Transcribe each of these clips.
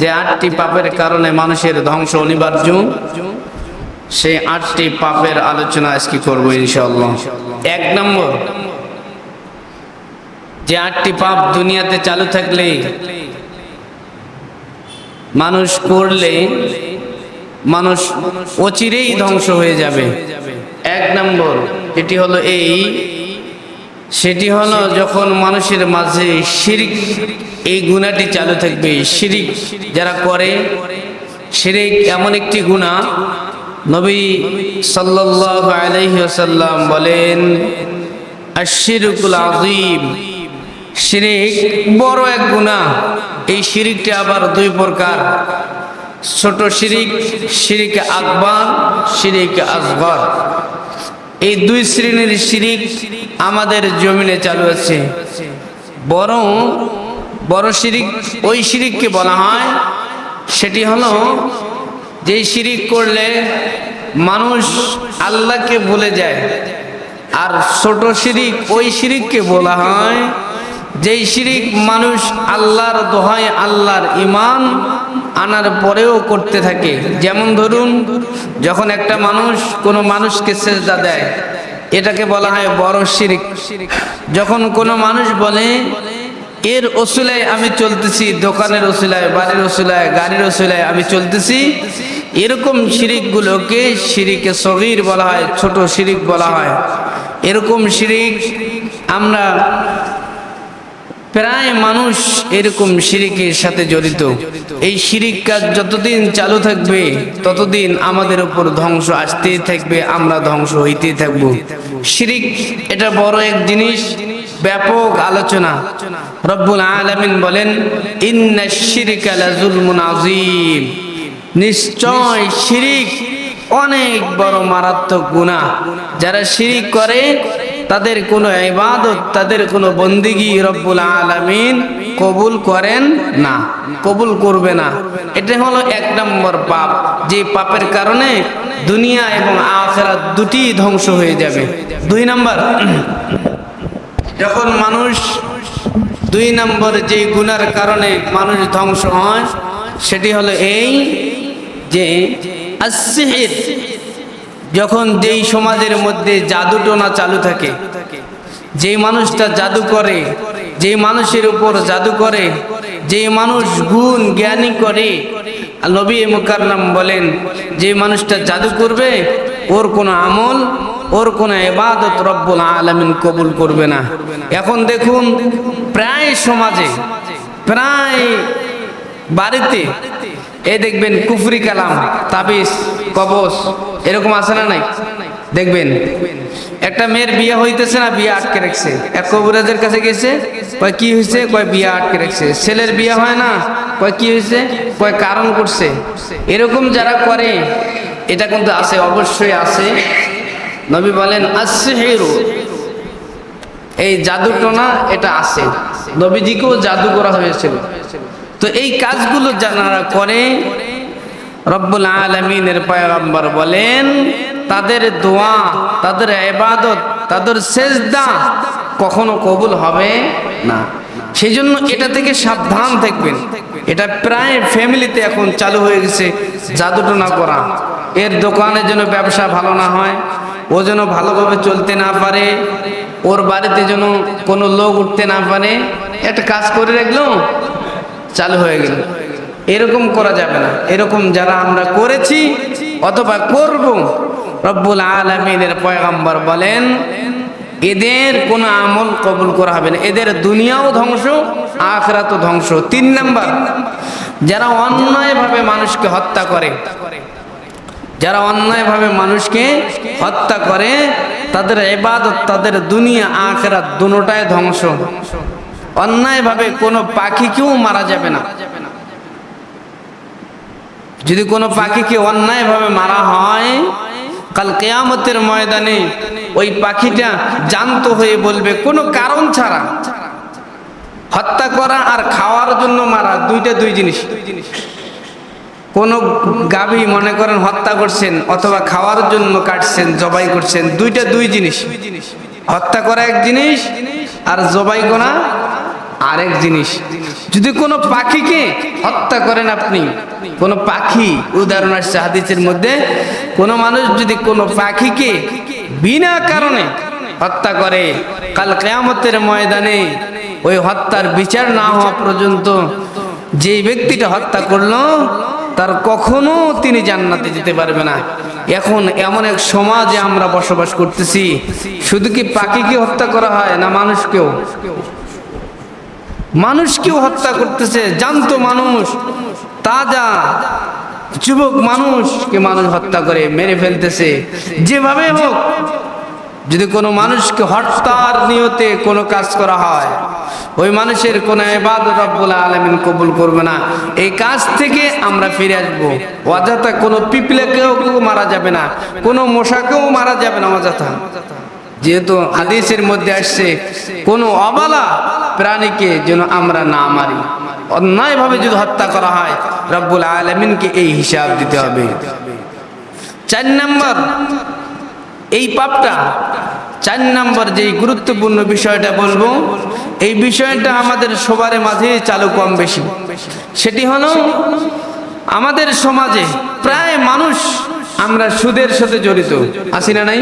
যে ৮টি পাপের কারণে মানুষের ধ্বংস অনিবার্য, সেই ৮টি পাপের আলোচনা আজকে করব ইনশাআল্লাহ। ১ নম্বর, যে ৮টি পাপ দুনিয়াতে চালু থাকলে মানুষ করলে মানুষ অচিরেই ধ্বংস হয়ে যাবে। ১ নম্বর এটি হলো সেটি হলো যখন মানুষের মাঝে শিরক এই গুনাহটি চালু থাকবে। শিরক যারা করে, শিরক এমন একটি গুনাহ, নবী সাল্লাল্লাহু আলাইহি ওয়াসাল্লাম বলেন, আশ-শিরকুল আযীম, শিরক বড় এক গুনাহ। এই শিরকটি আবার দুই প্রকার, ছোট শিরক, শিরক আকবার, শিরক আসগর। এই দুই শ্রেণীর শিরক আমাদের জমিনে চালু আছে। বড় শিরক ওই শিরককে বলা হয়, সেটি হলো যে শিরক করলে মানুষ আল্লাহকে ভুলে যায়। আর ছোট শিরক ওই শিরককে বলা হয় যেই শিরক মানুষ আল্লাহর দোহাই আল্লাহর ঈমান আনার পরেও করতে থাকে। যেমন ধরুন, যখন একটা মানুষ কোনো মানুষকে সেজদা দেয়, এটাকে বলা হয় বড় শিরক। যখন কোনো মানুষ বলে এর ওসিলায় আমি চলতেছি, দোকানের ওসিলায়, বাড়ির ওসিলায়, গাড়ির ওসিলায় আমি চলতেছি, এরকম শিরকগুলোকে শিরকে সগীর বলা হয়, ছোট শিরক বলা হয়। এরকম শিরক আমরা প্রায় মানুষ এরকম শিরকের সাথে জড়িত। এই শিরক কাজ যতদিন চালু থাকবে ততদিন আমাদের উপর ধ্বংস আসতেই থাকবে, আমরা ধ্বংস হইতেই থাকব। শিরক এটা বড় এক জিনিস, ব্যাপক আলোচনা। রব্বুল আলামিন বলেন, ইন্নাশ শিরকা লাযুলমুন আযীম, নিশ্চয় শিরক অনেক বড় মারাত্মক গুনাহ। যারা শিরক করে তাদের কোনো ইবাদত, তাদের কোনো বন্দেগী রব্বুল আলামিন কবুল করেন না, কবুল করবে না। এটা হলো ১ নম্বর পাপ, যে পাপের কারণে দুনিয়া এবং আখিরাত দুটি ধ্বংস হয়ে যাবে। ২ নম্বর, যখন মানুষ ২ নম্বর যে গুনার কারণে মানুষ ধ্বংস হয়, সেটি হলো এই যে আস-সিহর। যখন যেই সমাজের মধ্যে জাদুটোনা চালু থাকে, যেই মানুষটা জাদু করে, যেই মানুষের উপর জাদু করে, যেই মানুষ গুণ জ্ঞানী করে, নবী মুকাররম বলেন যে মানুষটা জাদু করবে ওর কোনো আমল, ওর কোনো ইবাদত রব্বুল আলামিন কবুল করবে না। এখন দেখুন, প্রায় সমাজে, প্রায় বাড়িতে দেখবেন কুফরি কালাম, তাবিজ, কবজ এরকম আছে না নাই? দেখবেন একটা মেয়ের বিয়ে হইতেছে না, বিয়ে আটকে রাখছে। এক কবিরাজের কাছে গেছে, কয় কি হয়েছে? কয় বিয়ে আটকে রাখছে। ছেলের বিয়ে হয় না, কয় কি হয়েছে? কয় কারণ করছে। এরকম যারা করে, এটা কিন্তু আছে, অবশ্যই আছে। নবী বলেন আস-সিহরু, এই জাদুটোনা এটা আছে, নবীজিকেও জাদু করা হয়েছিল। তো এই কাজগুলো যারা করে, রব্বুল আলামিনের পয়গম্বর বলেন তাদের দোয়া, তাদের ইবাদত, তাদের সেজদা কখনো কবুল হবে না। সেই জন্য এটা থেকে সাবধান থাকবেন। এটা প্রায় ফ্যামিলিতে এখন চালু হয়ে গেছে, জাদুটোনা করা। এর দোকানে যেন ব্যবসা ভালো না হয়, ও যেন ভালোভাবে চলতে না পারে, ওর বাড়িতে যেন কোনো লোক উঠতে না পারে, একটা কাজ করে রাখলো, চালু হয়ে গেল। এরকম করা যাবে না। এরকম যারা আমরা করেছি অথবা করব, রব্বুল আলামিনের পয়গম্বর বলেন এদের কোনো আমল কবুল করা হবে না, এদের দুনিয়াও ধ্বংস, আখিরাতও ধ্বংস। ৩ নম্বর, যারা অন্যায়ভাবে মানুষকে হত্যা করে, যারা অন্যায়ভাবে মানুষকে হত্যা করে, তাদের ইবাদত, তাদের দুনিয়া আখিরাত দুটোটাই ধ্বংস। অন্যায়ভাবে কোনো পাখিকেও মারা যাবে না। যদি কোনো পাখিকে অন্যায়ভাবে মারা হয়, কাল কিয়ামতের ময়দানে ওই পাখিটা জ্যান্ত হয়ে বলবে কোনো কারণ ছাড়া। হত্যা করা আর খাওয়ার জন্য মারা দুই জিনিস। কোন গাভী মনে করেন হত্যা করছেন অথবা খাওয়ার জন্য কাটছেন, জবাই করছেন, দুই জিনিস। হত্যা করা এক জিনিস আর জবাই করা আরেক জিনিস, যদি কোনো পাখিকে হত্যা করেন আপনি, কোনো পাখি, উদাহরণ আসছে হাদিসের মধ্যে, কোনো মানুষ যদি কোনো পাখিকে বিনা কারণে হত্যা করে, কাল কিয়ামতের ময়দানে ওই হত্যার বিচার না হওয়া পর্যন্ত যে ব্যক্তিটা হত্যা করলো তার কখনো তিনি জান্নাতে যেতে পারবে না। এখন এমন এক সমাজে আমরা বসবাস করতেছি, শুধু কি পাখিকে হত্যা করা হয় না মানুষকেও হত্যা করতেছে। জানতো মানুষ, তাজা যুবক মানুষকে মানুষ হত্যা করে মেরে ফেলতেছে। যেভাবে হোক যদি কোনো মানুষকে হত্যার নিয়তে কোনো কাজ করা হয়, ওই মানুষের কোনো ইবাদত রব্বুল আলামিন কবুল করবে না। এই কাজ থেকে আমরা ফিরে আসবো। অযথা কোনো পিঁপড়েকেও মারা যাবে না, কোনো মশাকেও মারা যাবে না অযথা। যেহেতু হাদিসের মধ্যে আসছে কোনো অবলা প্রাণীকে যেন আমরা না মারি। অন্যায়ভাবে যদি হত্যা করা হয় রব্বুল আলামিনকে এই হিসাব দিতে হবে। 4 নম্বর এই পাপটা, 4 নম্বর যেই গুরুত্বপূর্ণ বিষয়টা বলবো, এই বিষয়টা আমাদের সবার মাঝে চালু কম বেশি। সেটি হলো আমাদের সমাজে প্রায় মানুষ আমরা সুদের সাথে জড়িত আছি না নাই?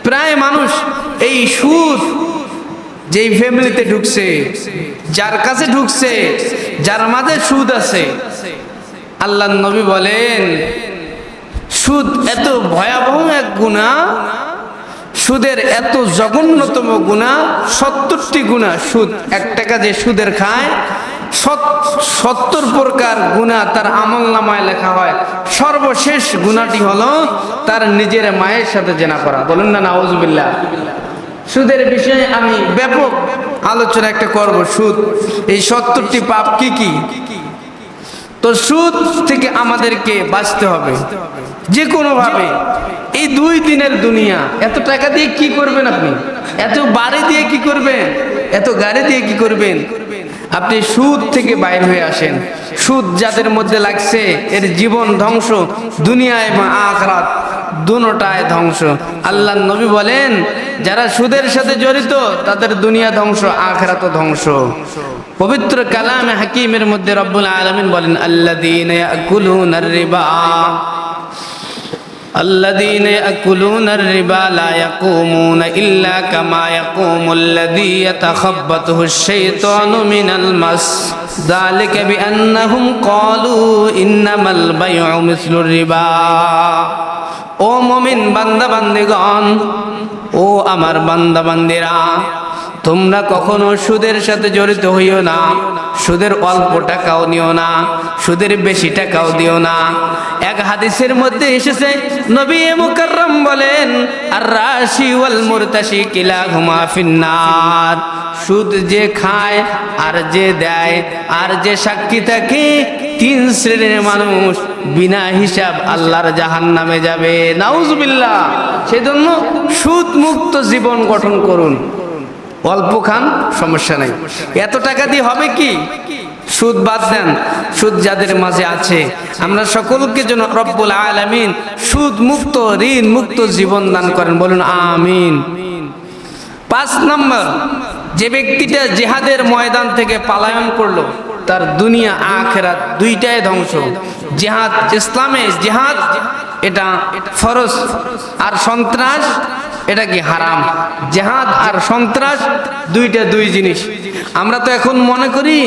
প্রায় মানুষ এই সুদ যেই ফ্যামিলিতে ঢুকছে, যার কাছে ঢুকছে, যার মাঝে সুদ আছে, আল্লাহর নবী বলেন সুদ এত ভয়াবহ এক গুনাহ, সুদের এত জঘন্যতম গুনাহ, 70টি গুনাহ সুদ। 1 টাকা যে সুদের খায় 70 প্রকার গুনাহ তার আমলনামায় লেখা হয়। সর্বশেষ গুনাহটি হলো তার নিজের মায়ের সাথে জেনা করা। বলেন না নাউজুবিল্লাহ। সুদের বিষয়ে আমি ব্যাপক আলোচনা একটা করব। সুদ, এই 70টি পাপ কি কি। তো সুদ থেকে আমাদেরকে বাঁচতে হবে যে কোনো ভাবে। এই 2 দিনের দুনিয়া, এত টাকা দিয়ে কি করবেন আপনি? এত বাড়ি দিয়ে কি করবেন? এত গাড়ি দিয়ে কি করবেন? আপনি সুদ থেকে বাইরে হয়ে আসেন। সুদ যাদের মধ্যে লাগছে এর জীবন ধ্বংস, দুনিয়া এবং আখিরাত দুটোটায় ধ্বংস। আল্লাহর নবী বলেন যারা সুদের সাথে জড়িত তাদের দুনিয়া ধ্বংস, আখিরাতও ধ্বংস। পবিত্র কালামে হাকিমের মধ্যে রব্বুল আলামিন বলেন আল্লাযীনা ইয়াকুলুনার রিবা الذين يأكلون الربا لا يقومون إلا كما يقوم الذي يتخبطه الشيطان من المس ذلك بأنهم قالوا إنما البيع مثل الربا। ও মুমিন বান্দা বান্দিগণ, ও আমার বান্দা বান্দিরা, তোমরা কখনো সুদের সাথে জড়িত হইও না। সুদের অল্প টাকাও নিও না, সুদের বেশি টাকাও দিও না। এক হাদিসের মধ্যে এসেছে নবী মুকাররম বলেন আর রাশি ওয়াল মুরতাশি কিলাহুমা ফিন্নার। সুদ যে খায় আর যে দেয় আর যে সাক্ষী থাকে, 3 শ্রেণীর মানুষ বিনা হিসাব আল্লাহর জাহান্নামে যাবে। নাউজুবিল্লাহ। সেজন্য সুদ মুক্ত জীবন গঠন করুন। অল্প খান, সমস্যা নাই। এত টাকা দিয়ে হবে কি? সুদ বাদ দেন। সুদ যাদের মাঝে আছে আমরা সকলকে যেন রব্বুল আলামিন সুদ মুক্ত, ঋণ মুক্ত জীবন দান করেন। বলুন আমিন। 5 নম্বর, যে ব্যক্তিটা জিহাদের ময়দান থেকে পলায়ন করলো তার দুনিয়া আখিরাত দুইটাই ধ্বংস। জিহাদ, ইসলামে জিহাদ এটা ফরজ, আর সন্ত্রাস এটা কি হারাম। জিহাদ আর সন্ত্রাস দুইটা দুই জিনিস। আমরা তো এখন মনে করি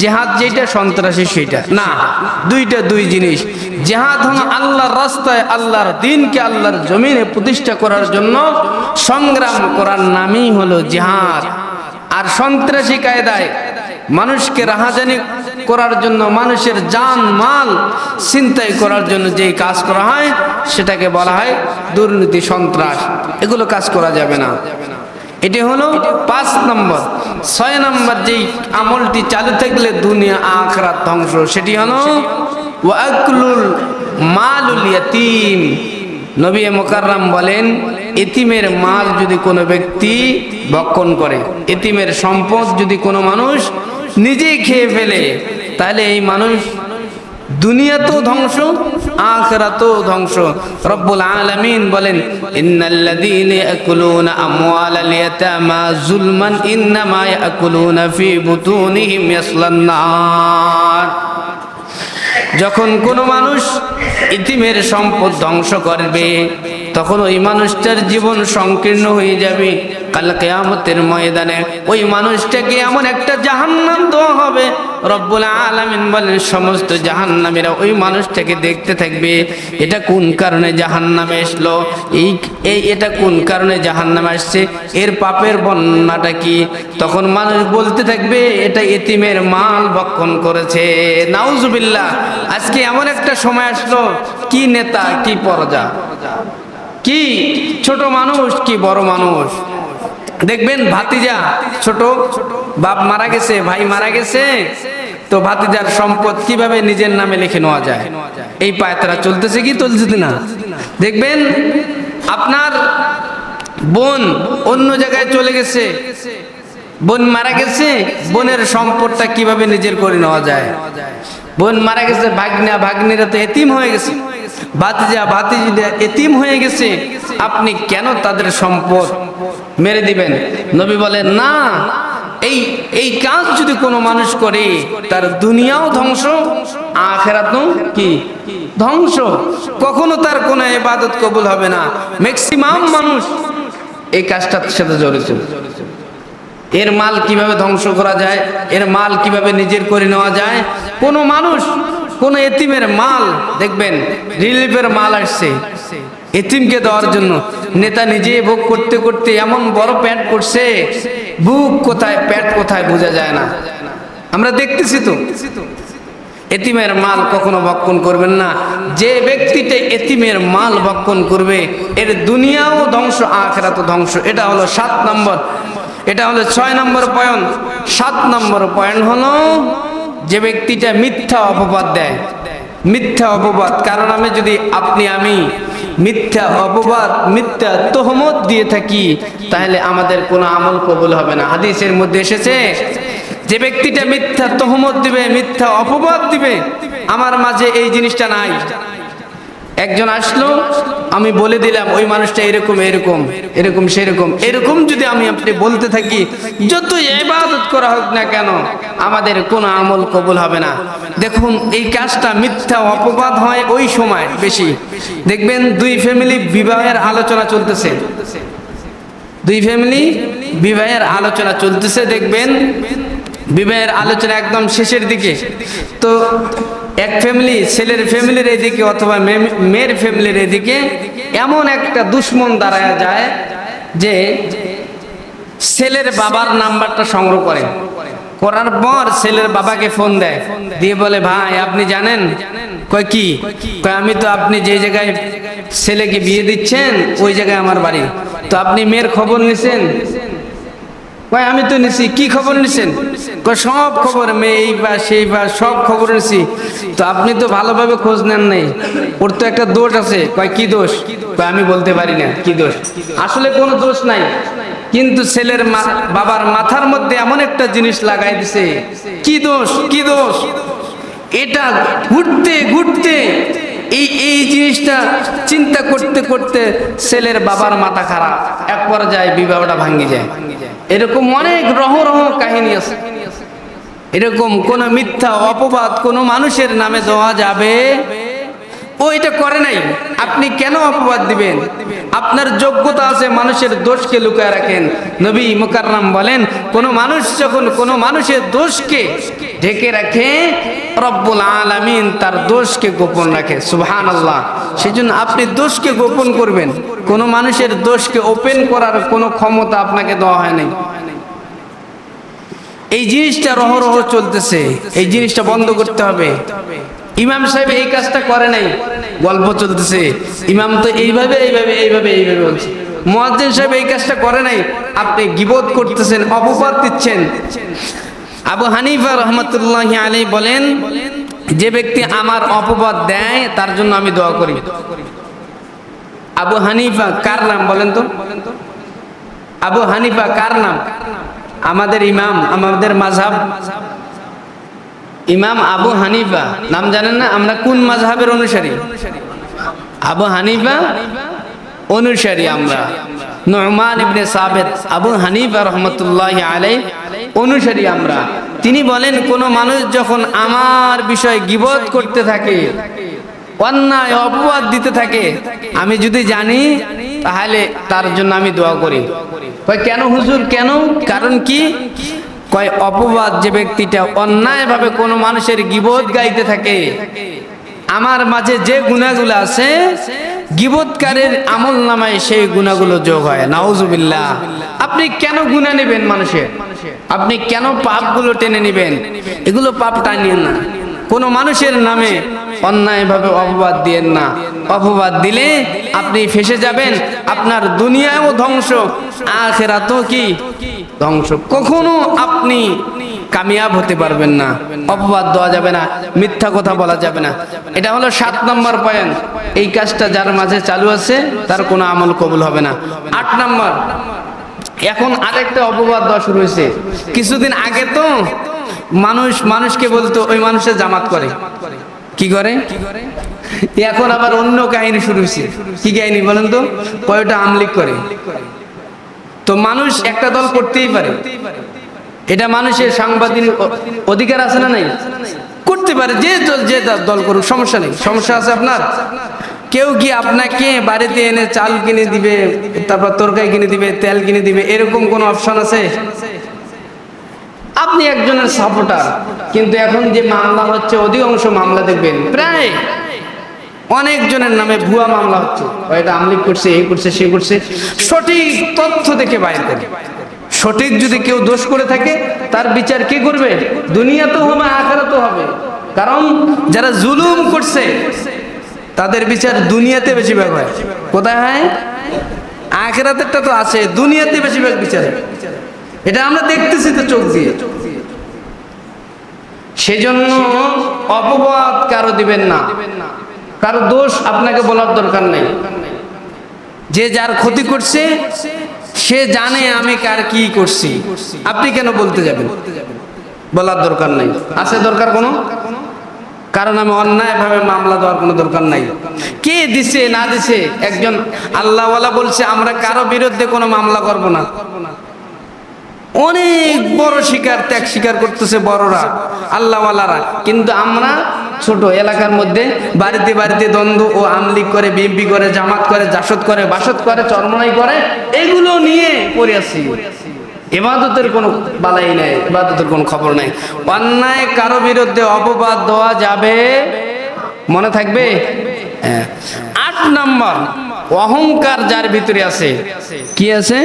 জিহাদ যেটা সন্ত্রাসী সেটা না, দুইটা দুই জিনিস। জিহাদ হলো আল্লাহর রাস্তায় আল্লাহর দ্বীনকে আল্লাহর জমিনে প্রতিষ্ঠা করার জন্য সংগ্রাম করার নামই হলো জিহাদ। আর সন্ত্রাসী কায়দায় মানুষকে রাহাজানি করার জন্য, মানুষের জান মাল ছিনতাই করার জন্য যেই কাজ করা হয় সেটাকে বলা হয় দুর্নীতি, সন্ত্রাস। এগুলো কাজ করা যাবে না। এটি হলো 5 নম্বর। 6 নম্বর যেই আমলটি চালু থাকলে দুনিয়া আখিরাত ধ্বংস, সেটি হলো ওয়াকুলুল মালুল ইয়াতীম। নবী মুকাররম বলেন এতিমের মাল যদি কোনো ব্যক্তি ভক্ষণ করে, এতিমের সম্পদ যদি কোনো মানুষ নিজেই খেয়ে ফেলে, তাহলে এই মানুষ দুনিয়াতেও ধ্বংস, আখিরাতেও ধ্বংস। রব্বুল আলামিন বলেন, ইন্নাল্লাযীনা ইয়াকুলুনা আমওয়ালাল ইয়াতামা যুলমান ইন্নামা ইয়াকুলুনা ফী বুতুনিহিম ইয়াসলান নার। যখন কোনো মানুষ ইতিমের সম্পদ ধ্বংস করবে, তখন ওই মানুষটার জীবন সংকীর্ণ হয়ে যাবে। কাল কিয়ামতের ময়দানে ওই মানুষটাকে এমন একটা জাহান্নাম দেওয়া হবে, রব্বুল আলামিন বলেন সমস্ত জাহান্নামীরা ওই মানুষটাকে দেখতে থাকবে, এটা কোন কারণে জাহান্নামে আসলো, এটা কোন কারণে জাহান্নামে আসছে, এর পাপের বন্যাটা কি। তখন মানুষ বলতে থাকবে এটা এতিমের মাল ভক্ষণ করেছে। নাউজুবিল্লাহ। আজকে এমন একটা সময় আসলো, কি নেতা কি প্রজা, কি ছোট মানুষ কি বড় মানুষ, দেখবেন ভাতিজা, ছোট বাপ মারা গেছে, ভাই মারা গেছে, তো ভাতিজার সম্পদ কিভাবে নিজের নামে লিখে নেওয়া যায়, এই পায়তারা চলতেছে কি চলছে না। দেখবেন আপনার বোন অন্য জায়গায় চলে গেছে, বোন মারা গেছে, বোনের সম্পদটা কিভাবে নিজের করে নেওয়া যায়। বোন মারা গেছে, ভাগ্না ভাগ্নিরা তো এতিম হয়ে গেছে, ভাতিজা ভাতিজিরা এতিম হয়ে গেছে, আপনি কেন তাদের সম্পদ মেরে দিবেন? নবী বলেন না, এই কাজ যদি কোনো মানুষ করে তার দুনিয়াও ধ্বংস, আখিরাতও কি ধ্বংস। কখনো তার কোনো ইবাদত কবুল হবে না। ম্যাক্সিমাম মানুষ এই কাজটার সাথে জড়িত। এর মাল কিভাবে ধ্বংস করা যায়, এর মাল কিভাবে নিজের করে নেওয়া যায়। কোনো মানুষ কোন এতিমের মাল দেখবেন, রিলিফের মাল আসছে এতিমকে দেওয়ার জন্য, নেতা নিজে ভোগ করতে করতে এমন বড় প্যাট করছে, বুক কোথায় প্যাট কোথায় বোঝা যায় না। আমরা দেখতেছি তো। এতিমের মাল কখনো ভক্ষণ করবেন না। যে ব্যক্তিটা এতিমের মাল ভক্ষণ করবে, এর দুনিয়াও ধ্বংস আখিরাতও ধ্বংস। এটা হলো 7 নম্বর। এটা হলো 6 নম্বর পয়েন্ট। 7 নম্বর পয়েন্ট হলো যে ব্যক্তিটা মিথ্যা অপবাদ দেয়। মিথ্যা অপবাদ, কারণ আমি যদি আমি মিথ্যা অপবাদ মিথ্যা তোহমত দিয়ে থাকি, তাহলে আমাদের কোনো আমল কবুল হবে না। হাদিসের মধ্যে এসেছে, যে ব্যক্তিটা মিথ্যা তোহমত দিবে, মিথ্যা অপবাদ দিবে, আমার মাঝে এই জিনিসটা নাই। একজন আসলো, আমি বলে দিলাম ওই মানুষটা এরকম এরকম এরকম সেরকম, এরকম যদি আপনি বলতে থাকি, যত ইবাদত করা হোক না কেন, আমাদের কোনো আমল কবুল হবে না। দেখুন এই কাজটা মিথ্যা অপবাদ হয় ওই সময় বেশি। দেখবেন 2 ফ্যামিলি বিবাহের আলোচনা চলতেছে, 2 ফ্যামিলি বিবাহের আলোচনা চলতেছে, দেখবেন বিবাহের আলোচনা একদম শেষের দিকে, তো এক ফ্যামিলি ছেলের ফ্যামিলির এদিকে অথবা মেয়ের ফ্যামিলির এদিকে এমন একটা দুশ্মন দাঁড়ায় যায় যে ছেলের বাবার নাম্বারটা সংগ্রহ করার পর ছেলের বাবাকে ফোন দেয়, দিয়ে বলে ভাই আপনি জানেন? কয় কি? কয় আমি তো আপনি যে জায়গায় ছেলেকে বিয়ে দিচ্ছেন ওই জায়গায় আমার বাড়ি, তো আপনি মেয়ের খবর নিছেন? কয় আমি তো নিছি। কি খবর নিছেন? কয় সব খবর, মেয়ে এই বা সেই বা সব খবর নিছি। তো আপনি তো ভালোভাবে খোঁজ নেন নাই, ওর তো একটা দোষ আছে। কয় কি দোষ? কয় আমি বলতে পারি না কি দোষ। আসলে কোনো দোষ নাই, কিন্তু ছেলের বাবার মাথার মধ্যে এমন একটা জিনিস লাগাই দিছে, কি দোষ কি দোষ। এটা ঘুরতে ঘুরতে এই জিনিসটা চিন্তা করতে করতে ছেলের বাবার মাথা খারাপ, এক পর্যায়ে বিবাহটা ভাঙ্গি যায়। এরকম অনেক রহ কাহিনী আছে। এরকম কোন মিথ্যা অপবাদ কোন মানুষের নামে দেওয়া যাবে? ও এটা করে নাই, আপনি কেন অপবাদ দিবেন? আপনার যোগ্যতা আছে, মানুষের দোষকে লুকায় রাখেন। নবী মুকাররম বলেন, কোন মানুষ যখন কোন মানুষের দোষকে ঢেকে রাখে, রব্বুল আলামিন তার দোষকে গোপন রাখে। সুবহানাল্লাহ। সেজন্য আপনি দোষকে গোপন করবেন, কোন মানুষের দোষকে ওপেন করার কোনো ক্ষমতা আপনাকে দেওয়া হয় নাই। এই জিনিসটা রহ চলতেছে, এই জিনিসটা বন্ধ করতে হবে। ইমাম সাহেব এই কাজটা করে নাই, গল্প চলতেছে, ইমাম তো এইভাবে এইভাবে এইভাবে এইভাবে বলছে। মুয়াজ্জিন সাহেব এই কাজটা করে নাই, আপনি গীবত করতেছেন, অপবাদ দিচ্ছেন। আবু হানিফা রহমাতুল্লাহি আলাইহি বলেন, যে ব্যক্তি আমার অপবাদ দেয় তার জন্য আমি দোয়া করি। আবু হানিফা কার নাম বলেন তো? আবু হানিফা কার নাম? আমাদের ইমাম, আমাদের মাযহাব। ইমাম আবু হানিফা নাম জানেন না? আমরা কোন মাযহাবের অনুসারী? আবু হানিফা অনুসারী আমরা। নু'মান ইবনে সাবিত আবু হানিফা রাহমাতুল্লাহি আলাইহি অনুসারী আমরা। তিনি বলেন, কোন মানুষ যখন আমার বিষয়ে গীবত করতে থাকে, অন্যায় অপবাদ দিতে থাকে, আমি যদি জানি তাহলে তার জন্য আমি দোয়া করি। কয় কেন হুজুর, কেন? কারণ কি? কয় অপবাদ যে ব্যক্তিটা অন্যায়ভাবে কোনো মানুষের গীবত গাইতে থাকে, আমার মাঝে যে গুনাহগুলো আছে গীবতকারীর আমল নামায় সেই গুনাহগুলো যোগ হয়। নাউজুবিল্লাহ। আপনি কেন গুনাহ নেবেন মানুষের? আপনি কেন পাপগুলো টেনে নেবেন? এগুলো পাপ টানিয়েন না। কোনো মানুষের নামে অন্যায়ভাবে অপবাদ দিয়েন না। অপবাদ দিলে আপনি ফেঁসে যাবেন, আপনার দুনিয়াও ধ্বংস, আখিরাতও কি ধ্বংস। কখনো আপনি কামিয়াব হতে পারবেন না। অপবাদ দেওয়া যাবে না, মিথ্যা কথা বলা যাবে না। এটা হলো 7 নম্বর পয়েন্ট। এই কাজটা যার মাঝে চালু আছে তার কোনো আমল কবুল হবে না। 8 নম্বর, এখন আরেকটা অপবাদ দেওয়া শুরু হয়েছে। কিছুদিন আগে তো মানুষকে বলতো ওই মানুষের জামাত করে। কি করে? এখন আবার অন্য কাহিনী শুরু হয়েছে। কি কাহিনী বলেন তো? কয়টা আমলিক করে। তো মানুষ একটা দল করতেই পারে, এটা মানুষের সাংবিধানিক অধিকার আছে না নাই? করতে পারে, যে দল করুক, সমস্যা নেই। সমস্যা আছে আপনার? কেউ কি আপনাকে বাড়িতে এনে চাল কিনে দিবে, তারপর তরকারি কিনে দিবে, তেল কিনে দিবে, এরকম কোনো অপশন আছে? আপনি একজনের সাপোর্টার, কিন্তু এখন যে মামলা হচ্ছে, অধিকাংশ মামলা দেখবেন প্রায় অনেকজনের নামে ভুয়া মামলা হচ্ছে। এটা আমলিক করছে, এই করছে, সে করছে। সঠিক তথ্য দেখে বাইর করে। সঠিক যদি কেউ দোষ করে থাকে তার বিচার কে করবে? দুনিয়াতেও হবে, আখিরাতেও হবে। কারণ যারা জুলুম করছে তাদের বিচার দুনিয়াতে বেশিরভাগ হয়। কোথায় হয়? আখিরাতেরটা তো আছে, দুনিয়াতে বেশিরভাগ বিচার। এটা আমরা দেখতেছি তো চোখ দিয়ে। সেজন্য অপবাদ কারো দিবেন না, কারো দোষ আপনাকে বলার দরকার নেই। যে যার ক্ষতি করছে সে জানে আমি কার কি করছি, আপনি কেন বলতে যাবেন? বলার দরকার নাই। আছে দরকার কোনো? কারণ আমি অন্যায়ভাবে মামলা দেওয়ার কোনো দরকার নাই। কে দিছে না দিছে, একজন আল্লাহওয়ালা বলছে আমরা কারো বিরুদ্ধে কোনো মামলা করব না। অনেক বড় ত্যাগ স্বীকার করতেছে বড়রা, আল্লাহওয়ালারা, কিন্তু আমরা ছোট এলাকার মধ্যে বাড়িতে বাড়িতে দ্বন্দ্ব ও আমলিক করে, বিএনপি করে, জামাত করে, জাসদ করে, বাসদ করে, চরমনাই করে, এগুলো নিয়ে পড়ে আছি। ইবাদতের কোনো বালাই নাই, ইবাদতের কোনো খবর নাই। অন্যায় কারো বিরুদ্ধে অপবাদ দেওয়া যাবে, মনে থাকবে। 8 নম্বর, অহংকার যার ভিতরে আছে। কি আছে?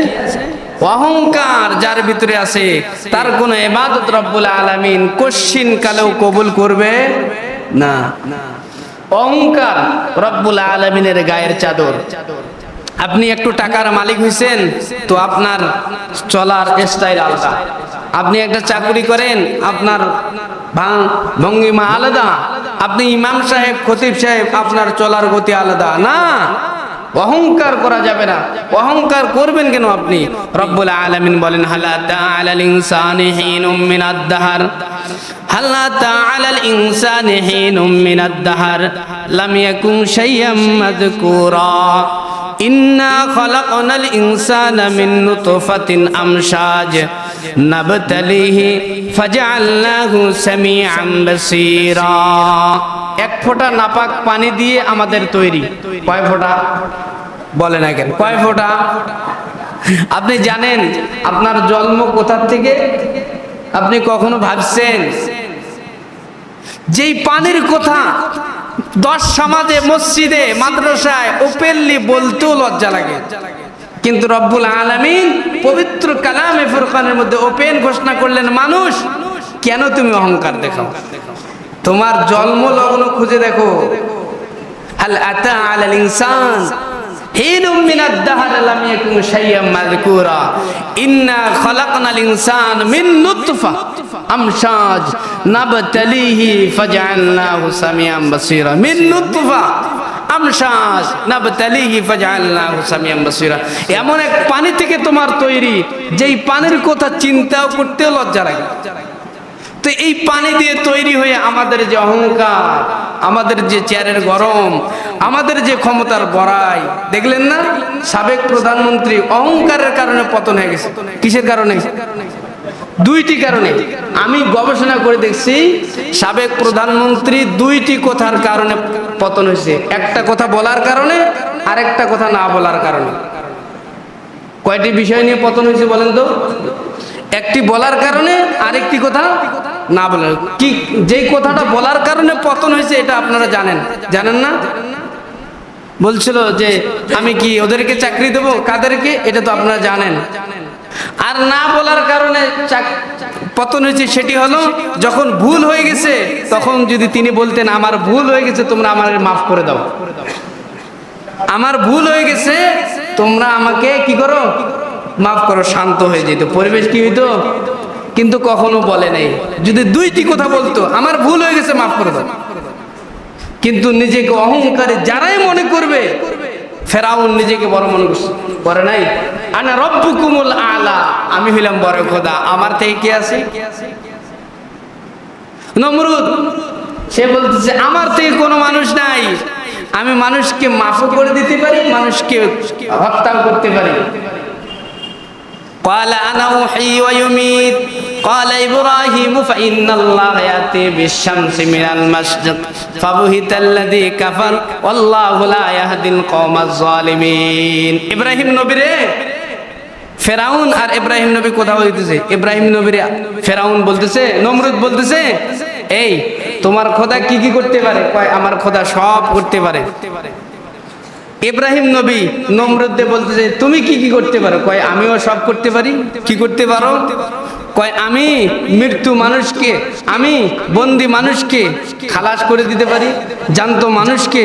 অহংকার যার ভিতরে আছে তার কোনো ইবাদত রব্বুল আলামিন কশিন কালেও কবুল করবে না। অহংকার রব্বুল আলামিনের গায়ের চাদর। আপনি একটু টাকার মালিক হইছেন তো আপনার চলার স্টাইল আলাদা। আপনি একটা চাকরি করেন, আপনার ভঙ্গিমা আলাদা। আপনি ইমাম সাহেব, খতিব সাহেব, আপনার চলার গতি আলাদা। না, অহংকার করা যাবে না। অহংকার করবেন কেন আপনি? রব্বুল আলামিন বলেন, হালা তাআলাল ইনসানি হিনুম মিনাদ দাহর, হালা তাআলাল ইনসানি হিনুম মিনাদ দাহর লাম ইয়াকুন শাইয়াম মাযকুরা ইন্না খালাকনাল ইনসানা মিন নুতফাতিন আমশাজ নাবতালিহি ফাজআলনাহু সামিআন বাসীরা। এক ফোঁটা নাপাক পানি দিয়ে আমাদের তৈরি। কয় ফোঁটা? বলে না কেন? কয় ফোঁটা? আপনি জানেন আপনার জন্ম কোথার থেকে? আপনি কখনো ভাবছেন? যেই পানির কথা 10 সমাজে, মসজিদে, মাদ্রাসায় ওপেনলি বলতেও লজ্জা লাগে, কিন্তু রব্বুল আলামিন পবিত্র কালামে ফুরকানের মধ্যে ওপেন ঘোষণা করলেন, মানুষ কেন তুমি অহংকার দেখাও? তোমার জন্ম লগ্ন খুঁজে দেখো। হাল আতা আলাল ইনসান হিনুম মিনাদ দাহর লাম ইয়াকুন শাইয়াম মাযকুরা ইন্না খালাকনাল ইনসানা মিন নুতফা আমশাজ নাবতালিহি ফাজআলনাহু সামিআন বাসীরা। মিন নুতফা আমশাজ নাবতালিহি ফাজআলনাহু সামিআন বাসীরা। এমন এক পানি থেকে তোমার তৈরি, যেই পানির কথা চিন্তাও করতেও লজ্জা লাগে। তো এই পানি দিয়ে তৈরি হয়ে আমাদের যে অহংকার, আমাদের যে চেয়ারের গরম, আমাদের যে ক্ষমতার বড়াই, দেখলেন না সাবেক প্রধানমন্ত্রী অহংকারের কারণে পতন হয়ে গেছে। কিসের কারণে? দুইটি কারণে। আমি গবেষণা করে দেখছি সাবেক প্রধানমন্ত্রী দুইটি কথার কারণে পতন হয়েছে। একটা কথা বলার কারণে, আরেকটা কথা না বলার কারণে। কয়টি বিষয় নিয়ে পতন হয়েছে বলেন তো? একটি বলার কারণে, আরেকটি কথা না বলার। কি যেই কথাটা বলার কারণে পতন হয়েছে এটা আপনারা জানেন? জানেন না? বলছিল যে আমি কি ওদেরকে চাকরি দেবো, কাদেরকে, এটা তো আপনারা জানেন। আর না বলার কারণে পতন হয়েছে সেটি হলো যখন ভুল হয়ে গেছে তখন যদি তিনি বলতেন আমার ভুল হয়ে গেছে, তোমরা আমার মাফ করে দাও, আমার ভুল হয়ে গেছে, তোমরা আমাকে কি করো, মাফ করো, শান্ত হয়ে যেত, পরিবেশ কি হইতো। কিন্তু কখনো বলে নাই। যদি দুইটি কথা বলতো আমার ভুল হয়ে গেছে মাফ করে দাও, কিন্তু নিজেকে অহংকারে যারাই মনে করবে, ফেরাউন নিজেকে বড় মনে করে নাই। আনা রব্বুকুমুল আলা, আমি হইলাম বড় খোদা, আমার থেকে কে আছে? নমরুদ সে বলতেছে আমার থেকে কোনো মানুষ নাই, আমি মানুষকে মাফ করে দিতে পারি, মানুষকে হত্যা করতে পারি। قال أنا أحيي ويميت قال إبراهيم فإن الله يأتي بالشمس من المشرق فبهت الذي كفر والله لا يهدي القوم الظالمين। ইব্রাহিম নবীরে ফেরাউন আর ইব্রাহিম নবী কথা বলতেছে। ইব্রাহিম নবীরে ফেরাউন বলতেছে, নমরুদ বলতেছে এই তোমার খোদা কি কি করতে পারে? কয় আমার খোদা সব করতে পারে। ইব্রাহিম নবী নমরুদে বলতেছে তুমি কি কি করতে পারো? কয় আমিও সব করতে পারি। কি করতে পারো? কয় আমি মৃত্যু মানুষকে, আমি বন্দি মানুষকে খালাস করে দিতে পারি, জানতো মানুষকে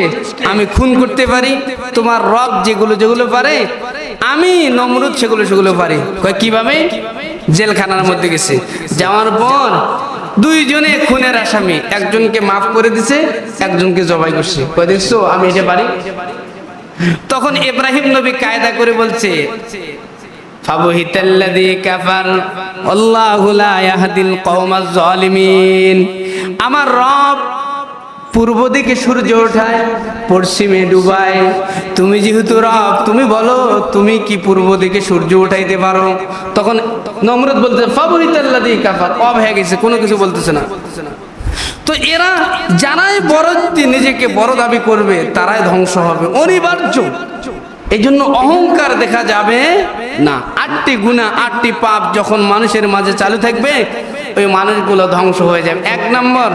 আমি খুন করতে পারি। তোমার রব যেগুলো যেগুলো পারে আমি নমরুদ সেগুলো সেগুলো পারি। কয় কিভাবে? জেলখানার মধ্যে গেছে, যাওয়ার পর দুইজনে খুনের আসামি, একজনকে মাফ করে দিছে, একজনকে জবাই করছে। কয় দেখছো আমি এটা পারি। তখন ইব্রাহিম নবী কায়দা করে বলছে ফাবহিতাল্লাযী কাফার আল্লাহু লা ইয়াহদিল কওমাজ জালিমিন। আমার রব পূর্ব দিকে সূর্য ওঠায়, পশ্চিমে ডুবায়, তুমি যেহেতু রব তুমি বলো তুমি কি পূর্ব দিকে সূর্য উঠাইতে পারো? তখন নমরুদ বলতে ফাবহিতাল্লাযী কাফার, অব হয়ে গেছে, কোনো কিছু বলতেছে না। তো এরা যারাই বড় নিজেকে বড় দাবি করবে তারাই ধ্বংস হবে, অনিবার্য। এই জন্য অহংকার দেখা যাবে না। 8টি গুনাহ 8টি পাপ যখন মানুষের মাঝে চালু থাকবে ওই মানুষগুলো ধ্বংস হয়ে যাবে। 1 নম্বর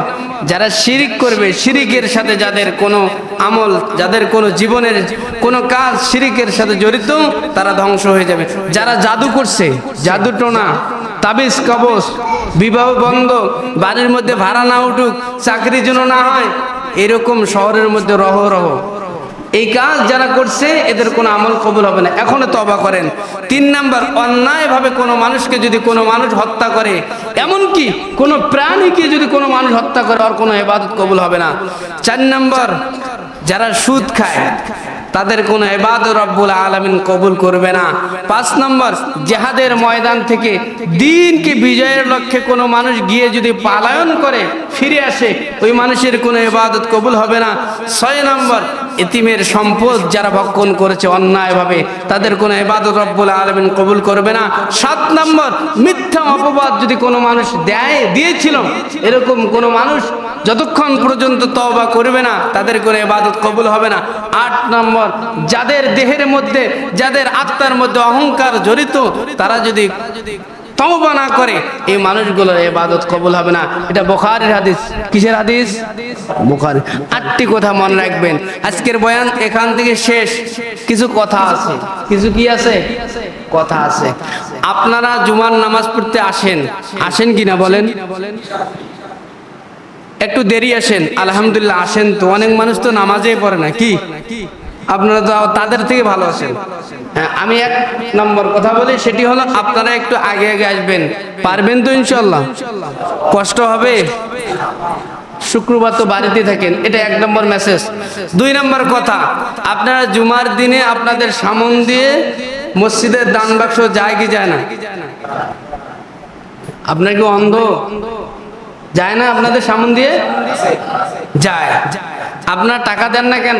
যারা শিরিক করবে, শিরিকের সাথে যাদের কোনো আমল, যাদের কোনো জীবনের কোনো কাজ শিরিকের সাথে জড়িত, তারা ধ্বংস হয়ে যাবে। যারা জাদু করছে, জাদুটোনা, তাবিজ কবজ, বিবাহ বন্ধ, বাড়ির মধ্যে ভাড়া না উঠুক, চাকরি যেন না হয়, এরকম শহরের মধ্যে রহ রহ এই কাজ যারা করছে এদের কোনো আমল কবুল হবে না। এখনো তওবা করেন। 3 নাম্বার অন্যায়ভাবে কোনো মানুষকে যদি কোনো মানুষ হত্যা করে, এমনকি কোনো প্রাণীকে যদি কোনো মানুষ হত্যা করে, আর কোনো ইবাদত কবুল হবে না। 4 নাম্বার যারা সুদ খায় তাদের কোনো ইবাদত রব্বুল আলামিন কবুল করবে না। 5 নম্বর জিহাদের ময়দান থেকে দ্বীনকে বিজয়ের লক্ষ্যে কোনো মানুষ গিয়ে যদি পলায়ন করে ফিরে আসে, ওই মানুষের কোনো ইবাদত কবুল হবে না। 6 নম্বর এতিমের সম্পদ যারা ভক্ষণ করেছে অন্যায়ভাবে, তাদের কোনো ইবাদত রব্বুল আলামিন কবুল করবে না। 7 নম্বর মিথ্যা অপবাদ যদি কোনো মানুষ দিয়েছিল, এরকম কোনো মানুষ যতক্ষণ পর্যন্ত তওবা করবে না তাদের কোনো ইবাদত কবুল হবে না। 8 নম্বর যাদের দেহের মধ্যে, যাদের আত্মার মধ্যে অহংকার জড়িত, তারা যদি তওবা না করে এই মানুষগুলোর ইবাদত কবুল হবে না। এটা বুখারীর হাদিস। কিসের হাদিস? বুখারী। 8টি কথা মনে রাখবেন। আজকের বয়ান এখান থেকে শেষ। কিছু কথা আছে, কিছু কি আছে? কথা আছে। আপনারা জুমার নামাজ পড়তে আসেন কিনা বলেন? একটু দেরি আসেন, আলহামদুলিল্লাহ আসেন তো। অনেক মানুষ তো নামাজেই পড়ে না, কি আপনারা তো তাদের থেকে ভালো আছেন। হ্যাঁ, আমি 1 নম্বর কথা বলি, সেটি হলো আপনারা একটু আগে আগে আসবেন। পারবেন তো ইনশাআল্লাহ? কষ্ট হবে? শুক্রবার তো বাড়িতে থাকেন, এটা 1 নম্বর মেসেজ। 2 নম্বর কথা, আপনারা জুমার দিনে আপনাদের সামন দিয়ে মসজিদের দান বাক্স যায় কি যায় না? আপনার কি অন্ধ? যায় না আপনাদের সামনে দিয়ে? যায়। আপনার টাকা দেন না কেন?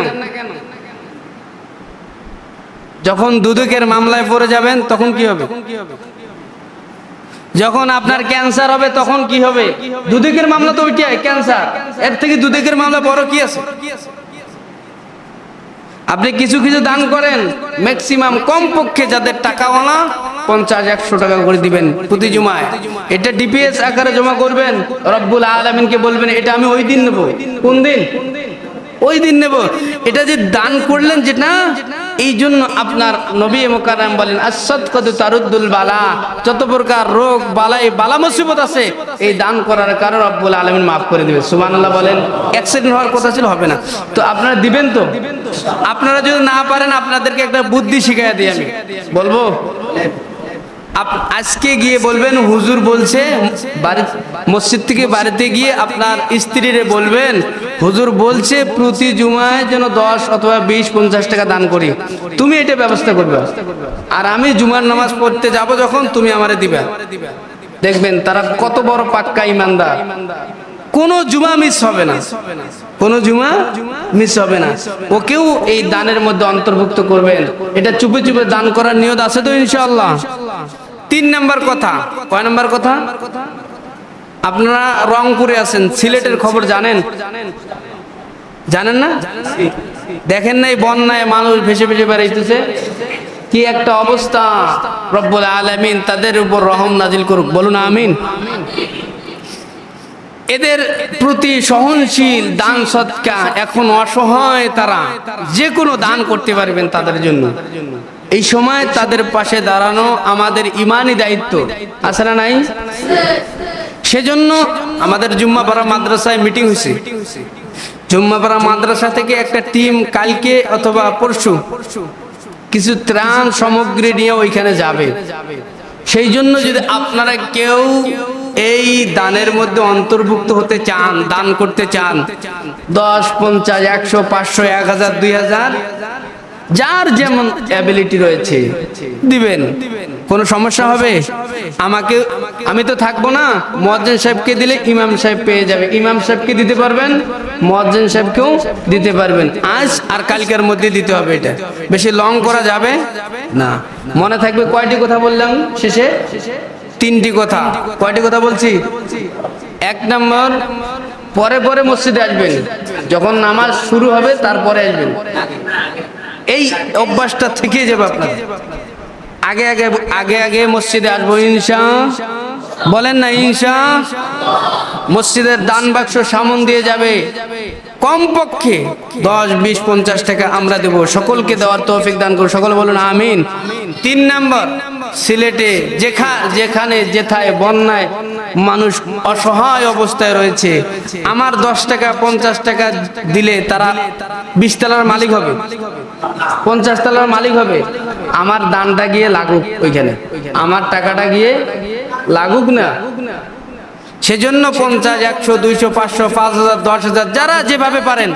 যখন দুদকের মামলায় পড়ে যাবেন তখন কি হবে? যখন আপনার ক্যান্সার হবে তখন কি হবে? দুদকের মামলা তো ওইটাই, ক্যান্সার। এর থেকে দুদকের মামলা বড় কি আছে? আপনি কিছু কিছু দান করেন, ম্যাক্সিমাম কমপক্ষে যাদের টাকাওয়ালা 50-100 টাকা করে দিবেন প্রতি জুমায়। এটা ডিপিএস আকারে জমা করবেন, রব্বুল আলামিনকে বলবেন এটা আমি ওই দিন নেব। কোন দিন? ওই দিন নেব। এটা যে দান করলেন যেটা, এই জন্য আপনার নবী মুকাররম বলেন আস-সাদকাতু তারুদ্দুল বালা, যত প্রকার রোগ বালাই বালা মুসিবত আছে এই দান করার কারণে রব্বুল আলামিন মাফ করে দিবেন। সুবহানাল্লাহ বলেন। অ্যাক্সিডেন্ট হওয়ার কথা ছিল, হবে না। তো আপনারা দিবেন তো? আপনারা যদি না পারেন আপনাদেরকে একটা বুদ্ধি শিখাইয়া দিই আমি, বলবো। আজকে গিয়ে বলবেন হুজুর বলছে, বাড়ি মসজিদ থেকে বাড়িতে গিয়ে আপনার স্ত্রীরে বলবেন হুজুর বলছে প্রতি জুমায় যেন 10 অথবা 20-50 টাকা দান করি, তুমি এটা ব্যবস্থা করবে। আর আমি জুমার নামাজ পড়তে যাব যখন তুমি আমারে দিবা। দেখবেন তারা কত বড় পাক্কা ইমানদার। কোনো জুমা মিস হবে না, কোনো জুমা মিস হবে না। ওকেও এই দানের মধ্যে অন্তর্ভুক্ত করবেন। এটা চুপে চুপে দান করার নিয়ত আছে তো ইনশাআল্লাহ। 3 নাম্বার কথা। কয় নাম্বার কথা? আপনারা রংপুরে আছেন, সিলেটের খবর জানেন? জানেন না? দেখেন নাই বন্যায় মানুষ ভেসে ভেসে বেড়াইতেছে? কি একটা অবস্থা! রব্বুল আলামিন তাদের উপর রহম নাজিল করুক, বলুন আমিন। এদের প্রতি সহনশীল, দান সদকা, এখন অসহায়, তারা যে কোনো দান করতে পারবেন তাদের জন্য। এই সময় তাদের পাশে দাঁড়ানো আমাদের ইমানি দায়িত্ব, আছে না নাই? সেজন্য আমাদের জুম্মাপাড়া মাদ্রাসায় মিটিং হয়েছে। জুম্মাপাড়া মাদ্রাসা থেকে একটা টিম কালকে অথবা পরশু কিছু ত্রাণ সামগ্রী নিয়ে ওইখানে যাবে। সেই জন্য যদি আপনারা কেউ এই দানের মধ্যে অন্তর্ভুক্ত হতে চান, দান করতে চান, 10, 50, 100, 500, 1000, 2000 যার যেমন অ্যাবিলিটি রয়েছে দিবেন। কোনো সমস্যা হবে? আমাকে, আমি তো থাকবো না, মুয়াজ্জিন সাহেবকে দিলে ইমাম সাহেব পেয়ে যাবে, ইমাম সাহেবকে দিতে পারবেন, মুয়াজ্জিন সাহেবকেও দিতে পারবেন। আজ আর কালকের মধ্যে দিতে হবে। এটা বেশি লং করা যাবে না। মনে থাকবে কয়টি কথা বললাম শেষে? 3টি কথা। কয়টি কথা বলছি? 1 নম্বর, পরে পরে মসজিদে আসবেন, যখন নামাজ শুরু হবে তারপরে আসবেন। এই অভ্যাসটা থেকে যাবে আপনার। আগে আগে আগে আগে মসজিদে আসবো ইনশাআল্লাহ, বলেন না ইনশাআল্লাহ। মসজিদের দান বাক্স সামন দিয়ে যাবে, কমপক্ষে 10, 20, 50 টাকা আমরা দেব। সকলকে দেওয়ার তৌফিক দান করুন, সকলে বলুন আমিন। 3 নম্বর, সিলেটে যেখানে যেথায় বন্যায় মানুষ অসহায় অবস্থায় রয়েছে, আমার 10 টাকা 50 টাকা দিলে তারা 20 তলার মালিক হবে, 50 তলার মালিক হবে। আমার দানটা গিয়ে লাগুক ওইখানে, আমার টাকাটা গিয়ে লাগুক না। সেজন্য 50, 100, 200, 500, 5000, 10,000 যারা যেভাবে পারেন